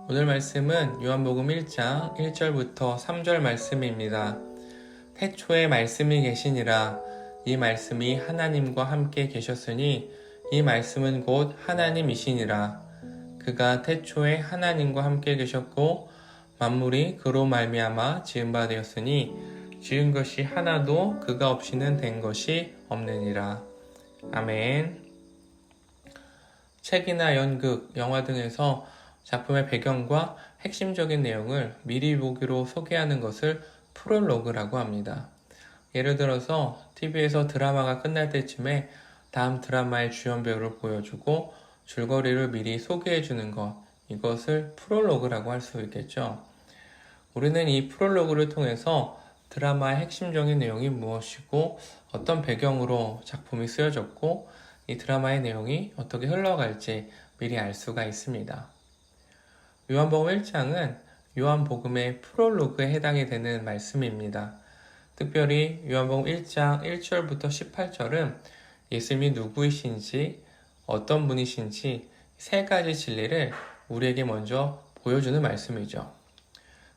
오늘 말씀은 요한복음 1장 1절부터 3절 말씀입니다. 태초에 말씀이 계시니라. 이 말씀이 하나님과 함께 계셨으니 이 말씀은 곧 하나님이시니라. 그가 태초에 하나님과 함께 계셨고 만물이 그로 말미암아 지은 바 되었으니 지은 것이 하나도 그가 없이는 된 것이 없느니라. 아멘. 책이나 연극, 영화 등에서 작품의 배경과 핵심적인 내용을 미리 보기로 소개하는 것을 프롤로그라고 합니다. 예를 들어서 TV에서 드라마가 끝날 때쯤에 다음 드라마의 주연 배우를 보여주고 줄거리를 미리 소개해주는 것, 이것을 프롤로그라고 할 수 있겠죠. 우리는 이 프롤로그를 통해서 드라마의 핵심적인 내용이 무엇이고 어떤 배경으로 작품이 쓰여졌고 이 드라마의 내용이 어떻게 흘러갈지 미리 알 수가 있습니다. 요한복음 1장은 요한복음의 프롤로그에 해당이 되는 말씀입니다. 특별히 요한복음 1장 1절부터 18절은 예수님이 누구이신지 어떤 분이신지 세 가지 진리를 우리에게 먼저 보여주는 말씀이죠.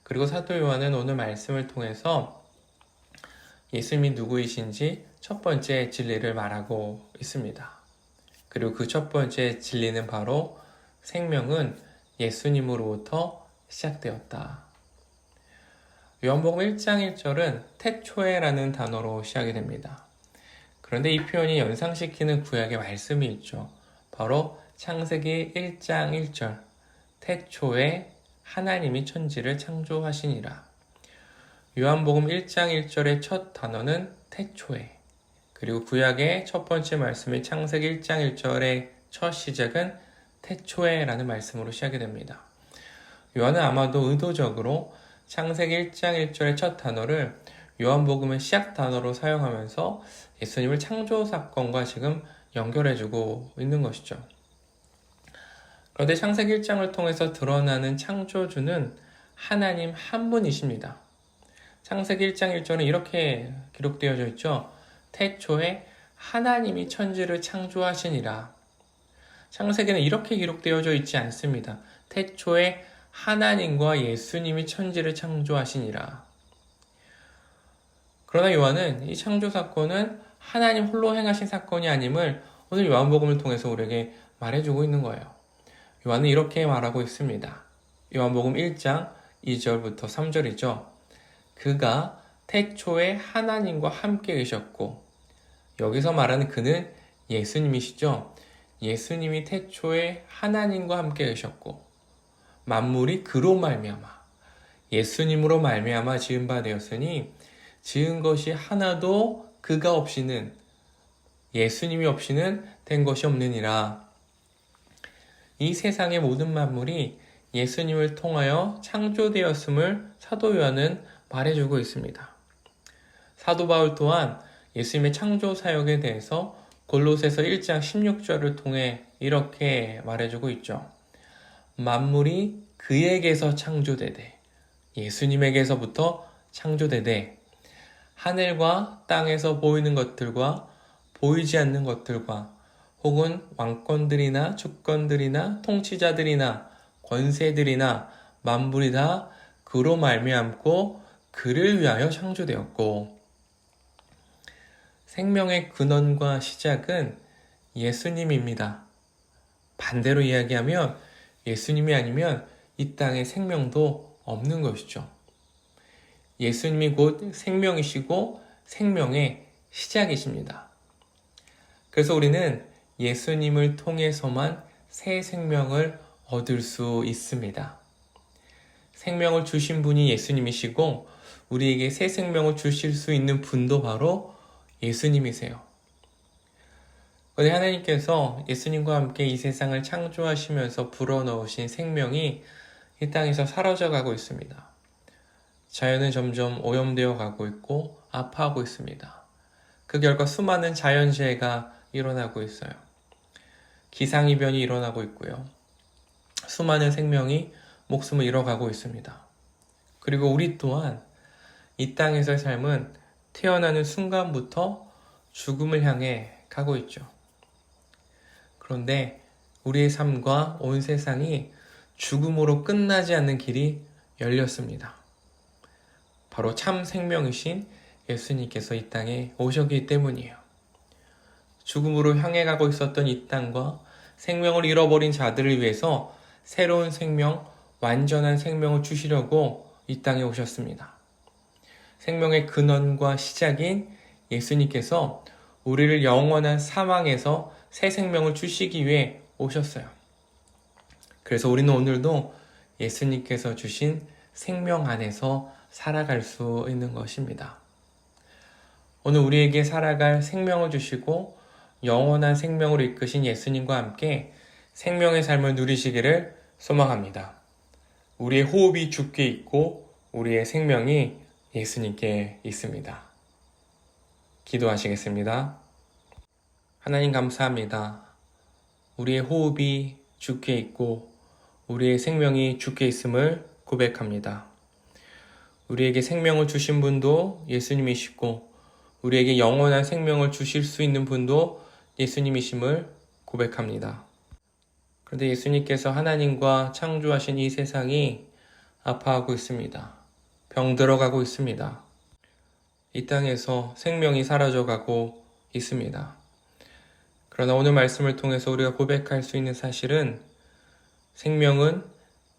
그리고 사도 요한은 오늘 말씀을 통해서 예수님이 누구이신지 첫 번째 진리를 말하고 있습니다. 그리고 그 첫 번째 진리는 바로 생명은 예수님으로부터 시작되었다. 요한복음 1장 1절은 태초에라는 단어로 시작이 됩니다. 그런데 이 표현이 연상시키는 구약의 말씀이 있죠. 바로 창세기 1장 1절 태초에 하나님이 천지를 창조하시니라. 요한복음 1장 1절의 첫 단어는 태초에, 그리고 구약의 첫 번째 말씀인 창세기 1장 1절의 첫 시작은 태초에라는 말씀으로 시작이 됩니다. 요한은 아마도 의도적으로 창세기 1장 1절의 첫 단어를 요한복음의 시작 단어로 사용하면서 예수님을 창조 사건과 지금 연결해주고 있는 것이죠. 그런데 창세기 1장을 통해서 드러나는 창조주는 하나님 한 분이십니다. 창세기 1장 1절은 이렇게 기록되어져 있죠. 태초에 하나님이 천지를 창조하시니라. 창세기는 이렇게 기록되어져 있지 않습니다. 태초에 하나님과 예수님이 천지를 창조하시니라. 그러나 요한은 이 창조 사건은 하나님 홀로 행하신 사건이 아님을 오늘 요한복음을 통해서 우리에게 말해주고 있는 거예요. 요한은 이렇게 말하고 있습니다. 요한복음 1장 2절부터 3절이죠. 그가 태초에 하나님과 함께 계셨고, 여기서 말하는 그는 예수님이시죠. 예수님이 태초에 하나님과 함께 계셨고 만물이 그로 말미암아 예수님으로 말미암아 지은 바 되었으니 지은 것이 하나도 그가 없이는 예수님이 없이는 된 것이 없느니라. 이 세상의 모든 만물이 예수님을 통하여 창조되었음을 사도 요한은 말해주고 있습니다. 사도 바울 또한 예수님의 창조 사역에 대해서 골로새서 1장 16절을 통해 이렇게 말해주고 있죠. 만물이 그에게서 창조되되 예수님에게서부터 창조되되 하늘과 땅에서 보이는 것들과 보이지 않는 것들과 혹은 왕권들이나 주권들이나 통치자들이나 권세들이나 만물이 다 그로 말미암고 그를 위하여 창조되었고, 생명의 근원과 시작은 예수님입니다. 반대로 이야기하면 예수님이 아니면 이 땅에 생명도 없는 것이죠. 예수님이 곧 생명이시고 생명의 시작이십니다. 그래서 우리는 예수님을 통해서만 새 생명을 얻을 수 있습니다. 생명을 주신 분이 예수님이시고 우리에게 새 생명을 주실 수 있는 분도 바로 예수님이세요. 그런데 하나님께서 예수님과 함께 이 세상을 창조하시면서 불어넣으신 생명이 이 땅에서 사라져 가고 있습니다. 자연은 점점 오염되어 가고 있고 아파하고 있습니다. 그 결과 수많은 자연재해가 일어나고 있어요. 기상이변이 일어나고 있고요. 수많은 생명이 목숨을 잃어가고 있습니다. 그리고 우리 또한 이 땅에서의 삶은 태어나는 순간부터 죽음을 향해 가고 있죠. 그런데 우리의 삶과 온 세상이 죽음으로 끝나지 않는 길이 열렸습니다. 바로 참 생명이신 예수님께서 이 땅에 오셨기 때문이에요. 죽음으로 향해 가고 있었던 이 땅과 생명을 잃어버린 자들을 위해서 새로운 생명, 완전한 생명을 주시려고 이 땅에 오셨습니다. 생명의 근원과 시작인 예수님께서 우리를 영원한 사망에서 새 생명을 주시기 위해 오셨어요. 그래서 우리는 오늘도 예수님께서 주신 생명 안에서 살아갈 수 있는 것입니다. 오늘 우리에게 살아갈 생명을 주시고 영원한 생명으로 이끄신 예수님과 함께 생명의 삶을 누리시기를 소망합니다. 우리의 호흡이 주께 있고 우리의 생명이 예수님께 있습니다. 기도하시겠습니다. 하나님 감사합니다. 우리의 호흡이 주께 있고 우리의 생명이 주께 있음을 고백합니다. 우리에게 생명을 주신 분도 예수님이시고 우리에게 영원한 생명을 주실 수 있는 분도 예수님이심을 고백합니다. 그런데 예수님께서 하나님과 창조하신 이 세상이 아파하고 있습니다. 병들어가고 있습니다. 이 땅에서 생명이 사라져가고 있습니다. 그러나 오늘 말씀을 통해서 우리가 고백할 수 있는 사실은 생명은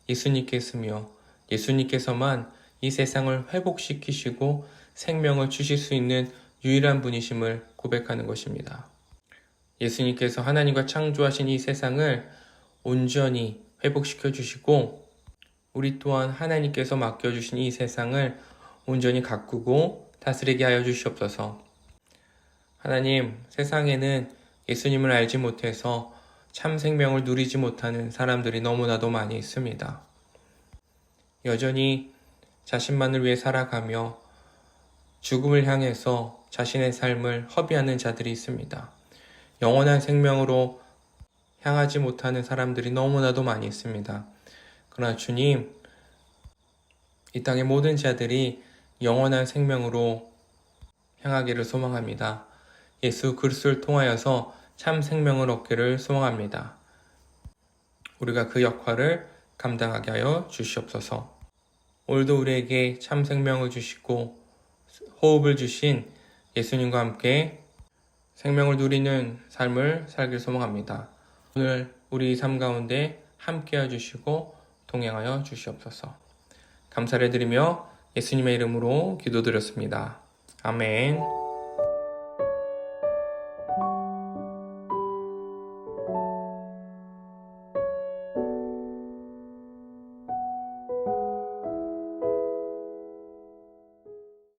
예수님께 있으며 예수님께서만 이 세상을 회복시키시고 생명을 주실 수 있는 유일한 분이심을 고백하는 것입니다. 예수님께서 하나님과 창조하신 이 세상을 온전히 회복시켜 주시고 우리 또한 하나님께서 맡겨주신 이 세상을 온전히 가꾸고 다스리게 하여 주시옵소서. 하나님, 세상에는 예수님을 알지 못해서 참 생명을 누리지 못하는 사람들이 너무나도 많이 있습니다. 여전히 자신만을 위해 살아가며 죽음을 향해서 자신의 삶을 허비하는 자들이 있습니다. 영원한 생명으로 향하지 못하는 사람들이 너무나도 많이 있습니다. 그러나 주님, 이 땅의 모든 자들이 영원한 생명으로 향하기를 소망합니다. 예수 그리스도를 통하여서 참 생명을 얻기를 소망합니다. 우리가 그 역할을 감당하게 하여 주시옵소서. 오늘도 우리에게 참 생명을 주시고 호흡을 주신 예수님과 함께 생명을 누리는 삶을 살길 소망합니다. 오늘 우리 삶 가운데 함께해 주시고 동행하여 주시옵소서. 감사를 드리며 예수님의 이름으로 기도드렸습니다. 아멘.